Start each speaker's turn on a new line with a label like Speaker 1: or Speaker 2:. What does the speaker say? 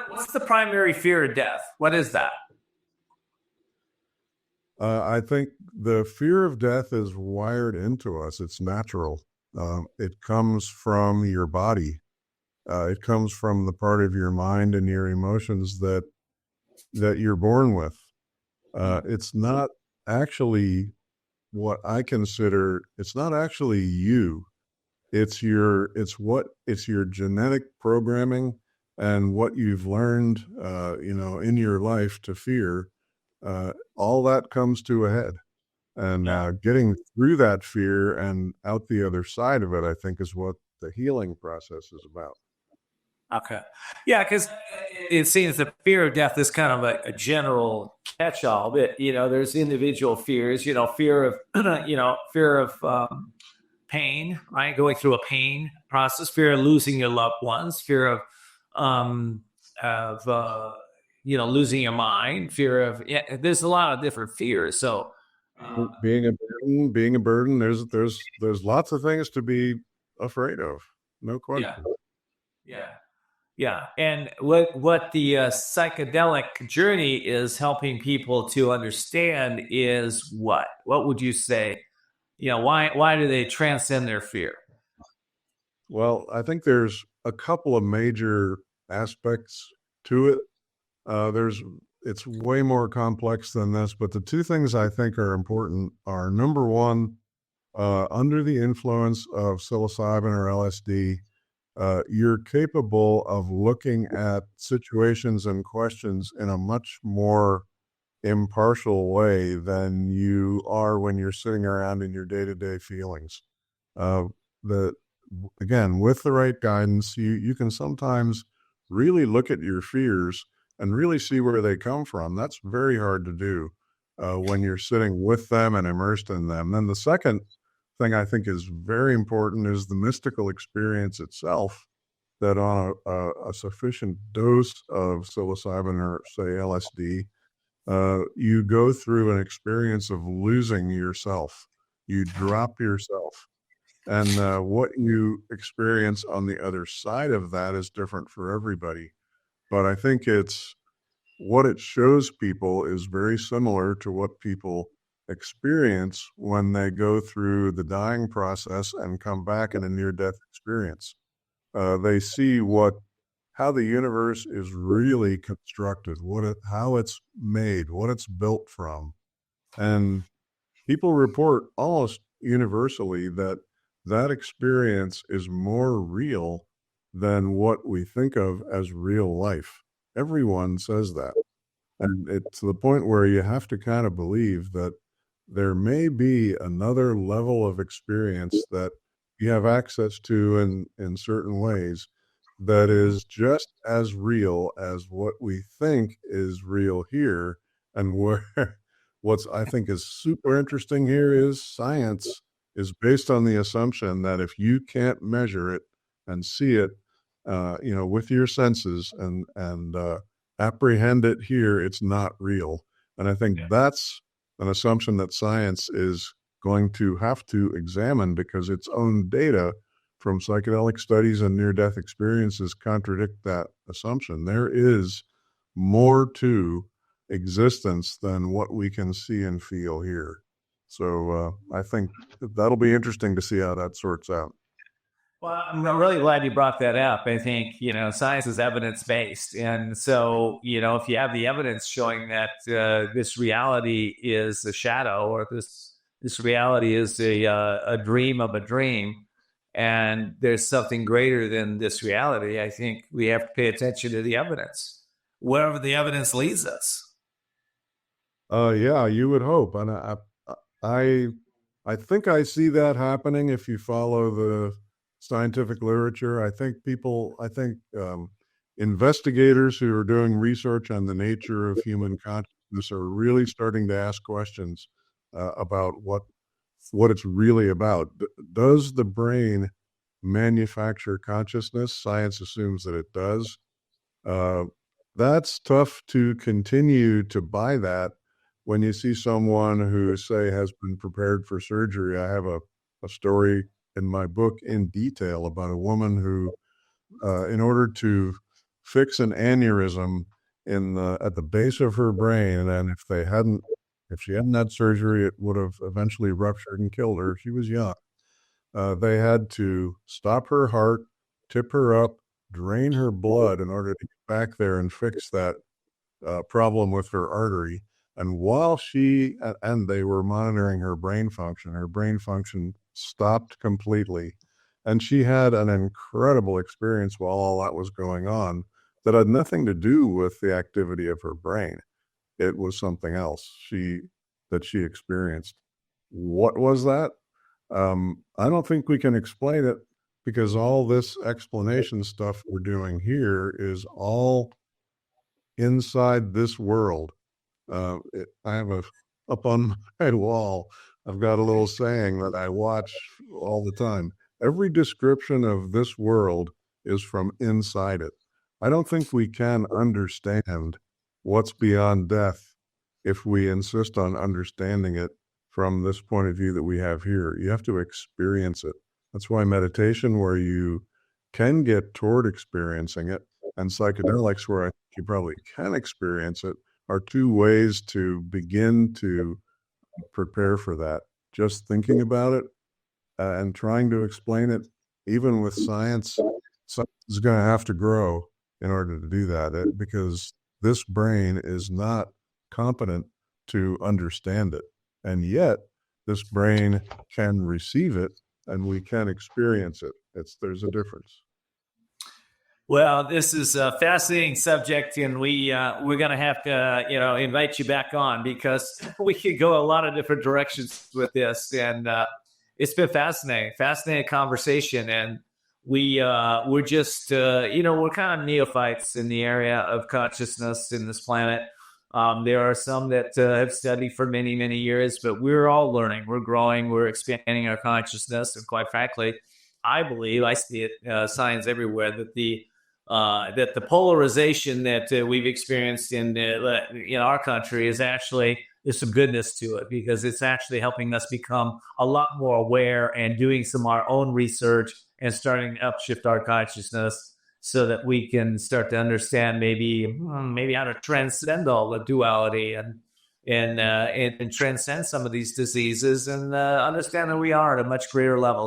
Speaker 1: what's the primary fear of death? What is that?
Speaker 2: I think the fear of death is wired into us. It's natural. It comes from your body. It comes from the part of your mind and your emotions that you're born with. It's not actually what I consider. It's not actually you. It's your genetic programming and what you've learned, in your life to fear. All that comes to a head, and
Speaker 1: Yeah.
Speaker 2: getting through that fear and out the other side of it, I think, is what the healing process is about.
Speaker 1: Okay. Yeah, because it seems the fear of death is kind of a general catch-all. But there's individual fears. Fear of fear of pain, right? Going through a pain process, fear of losing your loved ones, fear of um, losing your mind, fear of There's a lot of different fears. So
Speaker 2: Being a burden. There's lots of things to be afraid of, no
Speaker 1: yeah,
Speaker 2: question.
Speaker 1: yeah. Yeah, and what the psychedelic journey is helping people to understand is what? What would you say? Why do they transcend their fear?
Speaker 2: Well, I think there's a couple of major aspects to it. There's It's way more complex than this, but the two things I think are important are, number one, under the influence of psilocybin or LSD, you're capable of looking at situations and questions in a much more impartial way than you are when you're sitting around in your day-to-day feelings. Uh, the Again, with the right guidance, you can sometimes really look at your fears and really see where they come from. That's very hard to do when you're sitting with them and immersed in them. Then the second thing I think is very important is the mystical experience itself. That on a sufficient dose of psilocybin or say LSD, you go through an experience of losing yourself. You drop yourself. And what you experience on the other side of that is different for everybody. But I think what it shows people is very similar to what people experience when they go through the dying process and come back in a near-death experience. They see how the universe is really constructed, how it's made, what it's built from, and people report almost universally that experience is more real than what we think of as real life. Everyone says that. And it's to the point where you have to kind of believe that there may be another level of experience that you have access to in certain ways that is just as real as what we think is real here. And where what's I think is super interesting here is science is based on the assumption that if you can't measure it and see it, with your senses and apprehend it here, it's not real. And I think that's an assumption that science is going to have to examine because its own data from psychedelic studies and near-death experiences contradict that assumption. There is more to existence than what we can see and feel here. So I think that'll be interesting to see how that sorts out.
Speaker 1: Well, I'm really glad you brought that up. I think, science is evidence based. And so, if you have the evidence showing that this reality is a shadow or this reality is a dream of a dream, and there's something greater than this reality, I think we have to pay attention to the evidence, wherever the evidence leads us.
Speaker 2: Yeah, you would hope. And I, I think I see that happening if you follow the scientific literature. I think investigators who are doing research on the nature of human consciousness are really starting to ask questions about what it's really about. Does the brain manufacture consciousness? Science assumes that it does. Uh, that's tough to continue to buy that when you see someone who, say, has been prepared for surgery. I have a story in my book in detail about a woman who, in order to fix an aneurysm at the base of her brain, and if she hadn't had surgery, it would have eventually ruptured and killed her. She was young. They had to stop her heart, tip her up, drain her blood in order to get back there and fix that problem with her artery. And while they were monitoring her brain function stopped completely. And she had an incredible experience while all that was going on that had nothing to do with the activity of her brain. It was something else that she experienced. What was that? I don't think we can explain it, because all this explanation stuff we're doing here is all inside this world. I have up on my wall, I've got a little saying that I watch all the time. Every description of this world is from inside it. I don't think we can understand what's beyond death if we insist on understanding it from this point of view that we have here. You have to experience it. That's why meditation, where you can get toward experiencing it, and psychedelics, where I think you probably can experience it, are two ways to begin to prepare for that. Just thinking about it and trying to explain it, even with science is going to have to grow in order to do that, because this brain is not competent to understand it. And yet, this brain can receive it, and we can experience it. There's a difference.
Speaker 1: Well, this is a fascinating subject, and we're going to have to invite you back on, because we could go a lot of different directions with this, and it's been fascinating conversation. And we're just we're kind of neophytes in the area of consciousness in this planet. There are some that have studied for many, many years, but we're all learning, we're growing, we're expanding our consciousness. And quite frankly, I believe, I see it, signs everywhere, that the polarization that we've experienced in our country there's some goodness to it, because it's actually helping us become a lot more aware and doing some of our own research and starting to upshift our consciousness, so that we can start to understand maybe how to transcend all the duality and transcend some of these diseases, and understand that we are at a much greater level.